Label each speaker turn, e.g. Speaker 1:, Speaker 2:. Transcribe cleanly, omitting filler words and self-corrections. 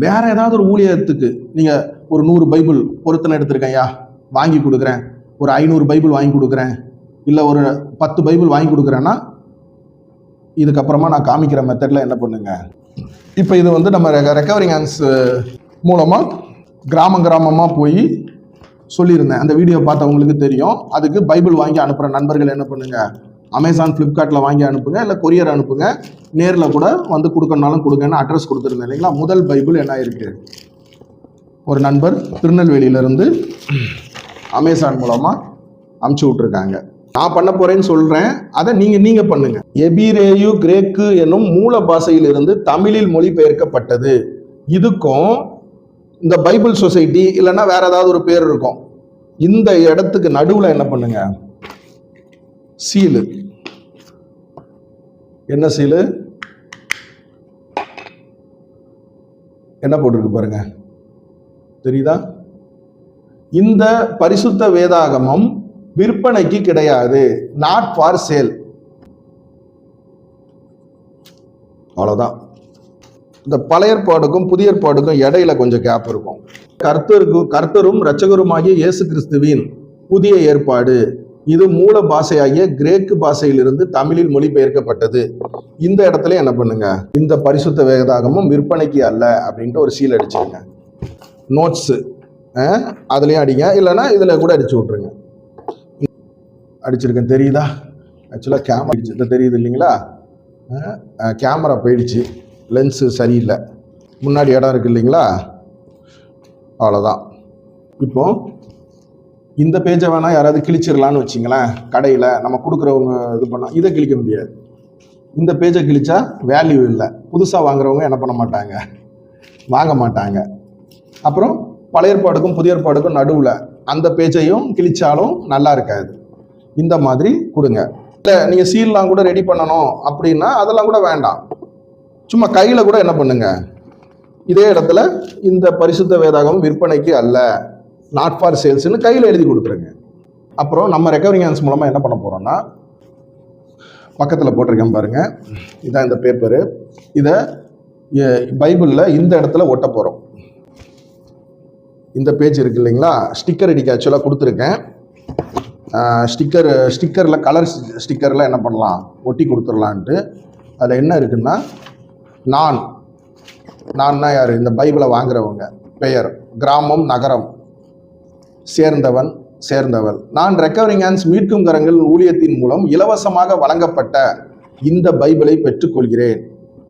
Speaker 1: வேற ஏதாவது ஒரு ஊழியத்துக்கு நீங்கள் ஒரு 100 பைபிள் பொருத்தனை எடுத்திருக்கையா வாங்கி கொடுக்குறேன், ஒரு 500 பைபிள் வாங்கி கொடுக்குறேன், இல்லை ஒரு 10 பைபிள் வாங்கி கொடுக்குறேன்னா இதுக்கப்புறமா நான் காமிக்கிற மெத்தடில் என்ன பண்ணுங்க. இப்போ இது வந்து நம்ம ரெக்கவரிங் ஹேண்ட்ஸ் மூலமாக கிராமமாக போய் சொல்லியிருந்தேன். அந்த வீடியோ பார்த்தவங்களுக்கு தெரியும். அதுக்கு பைபிள் வாங்கி அனுப்புகிற நண்பர்கள் என்ன பண்ணுங்க, அமேசான் ஃப்ளிப்கார்ட்டில் வாங்கி அனுப்புங்க, இல்லை கொரியர் அனுப்புங்க, நேரில் கூட வந்து கொடுக்கணுனாலும் கொடுங்கன்னு அட்ரஸ் கொடுத்துருந்தேன் இல்லைங்களா. முதல் பைபிள் என்ன இருக்கு, ஒரு நண்பர் திருநெல்வேலியிலேருந்து அமேசான் மூலமாக அமுச்சு விட்ருக்காங்க. நான் பண்ண போறேன்னு சொல்றேன், அதை நீங்க பண்ணுங்க. எபிரேயு கிரேக்கு என்னும் மூல பாஷையிலிருந்து தமிழில் மொழிபெயர்க்கப்பட்டது. இதுக்கும் இந்த பைபிள் சொசைட்டி இல்லைன்னா வேற ஏதாவது ஒரு பேர் இருக்கும். இந்த இடத்துக்கு நடுவில் என்ன பண்ணுங்க, சீலு. என்ன சீலு, என்ன போட்டிருக்கு பாருங்க, தெரியுதா? இந்த பரிசுத்த வேதாகமம் விற்பனைக்கு கிடையாது, நாட் ஃபார் சேல். அவ்வளவுதான். இந்த பழைய ஏற்பாடுக்கும் புதிய ஏற்பாடுக்கும் இடையில கொஞ்சம் கேப் இருக்கும். கர்த்தரும் இரட்சகருமாகிய இயேசு கிறிஸ்துவின் புதிய ஏற்பாடு, இது மூல பாஷையாகிய கிரேக்கு பாஷையிலிருந்து தமிழில் மொழிபெயர்க்கப்பட்டது. இந்த இடத்துல என்ன பண்ணுங்க, இந்த பரிசுத்த வேதாகமும் விற்பனைக்கு அல்ல அப்படின்ட்டு ஒரு சீல் அடிச்சுருங்க. நோட்ஸ் அதுலயும் அடிங்க, இல்லைன்னா இதுல கூட அடிச்சு விட்டுருங்க. அடிச்சிருக்கேன், தெரியுதா? ஆக்சுவலாக கேமரா அடிச்சு தெரியுது இல்லைங்களா, கேமரா போயிடுச்சு, லென்ஸு சரியில்லை, முன்னாடி இடம் இருக்கு இல்லைங்களா, அவ்வளோதான். இப்போ இந்த பேஜை வேணால் யாராவது கிழிச்சிடலான்னு வச்சிங்களேன். கடையில் நம்ம கொடுக்குறவங்க இது பண்ணால் இதை கிழிக்க முடியாது. இந்த பேஜை கிழிச்சா வேல்யூ இல்லை, புதுசாக வாங்குறவங்க என்ன பண்ண மாட்டாங்க, வாங்க மாட்டாங்க. அப்புறம் பழைய ஏற்பாடுக்கும் புதிய ஏற்பாடுக்கும் நடுவில் அந்த பேஜையும் கிழிச்சாலும் நல்லா இருக்காது. இந்த மாதிரி கொடுங்க. இல்லை நீங்கள் சீல்லாம் கூட ரெடி பண்ணணும் அப்படின்னா அதெல்லாம் கூட வேண்டாம், சும்மா கையில் கூட என்ன பண்ணுங்க, இதே இடத்துல இந்த பரிசுத்த வேதாகம் விற்பனைக்கு அல்ல, நாட் ஃபார் சேல்ஸ்னு கையில் எழுதி கொடுத்துருங்க. அப்புறம் நம்ம ரெக்கவரிங் ஹேண்ட்ஸ் மூலமாக என்ன பண்ண போகிறோம்னா, பக்கத்தில் போட்டிருக்கேன் பாருங்க, இதான் இந்த பேப்பரு. இதை பைபிளில் இந்த இடத்துல ஒட்ட போகிறோம். இந்த பேஜ் இருக்கு இல்லைங்களா, ஸ்டிக்கர் அடிக்க ஆக்சுவலாக கொடுத்துருக்கேன். ஸ்டிக்கரில் கலர் ஸ்டிக்கரில் என்ன பண்ணலாம், ஒட்டி கொடுத்துடலான்ட்டு. அதில் என்ன இருக்குன்னா, நான்னா யார், இந்த பைபிளை வாங்குறவங்க பெயர், கிராமம், நகரம், சேர்ந்தவள். நான் ரெக்கவரிங் ஹேண்ட்ஸ் மீட்கும் கரங்கள் ஊழியத்தின் மூலம் இலவசமாக வழங்கப்பட்ட இந்த பைபிளை பெற்றுக்கொள்கிறேன்.